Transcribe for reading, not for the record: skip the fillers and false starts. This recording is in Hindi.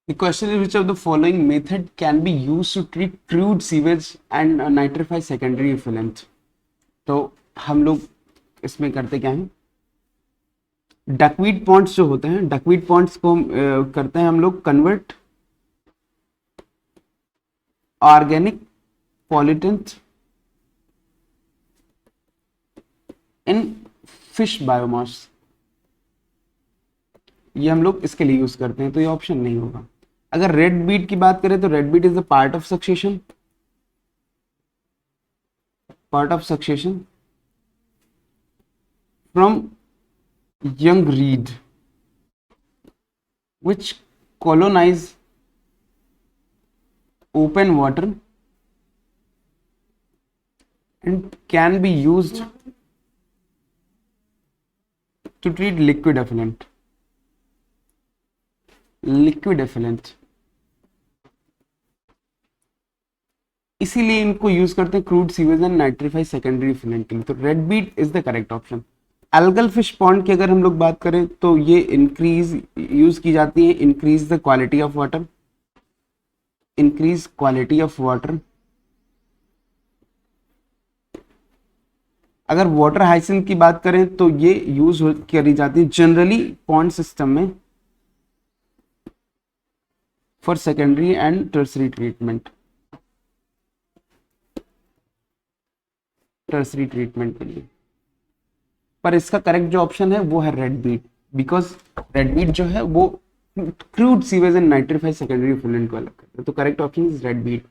The question is which of the following method can be used to treat crude sewage and nitrify secondary effluent. तो हम लोग इसमें करते क्या हैं, डकवीट पॉन्ड्स जो होते हैं, डकवीट पॉन्ड्स को करते हैं हम लोग convert organic pollutant in fish biomass, ये हम लोग इसके लिए यूज करते हैं, तो ये ऑप्शन नहीं होगा। अगर रेड बीट की बात करें तो red beet is the part of succession, from young reed which colonize open water and can be used to treat liquid effluent. इसीलिए इनको यूज करते हैं crude sewage and nitrify secondary effluent के लिए। तो red beet is the correct option. Algal fish pond की अगर हम लोग बात करें तो ये इंक्रीज यूज की जाती है, increase the quality of water, increase quality of water. अगर वाटर हाइसिंथ की बात करें तो ये यूज करी जाती है जनरली पॉन्ड सिस्टम में for secondary and tertiary treatment, tertiary treatment के लिए। पर इसका करेक्ट जो ऑप्शन है वो है red beet, because red beet जो है वो crude sewage and nitrify secondary effluent को अलग करता है। तो correct option is red beat.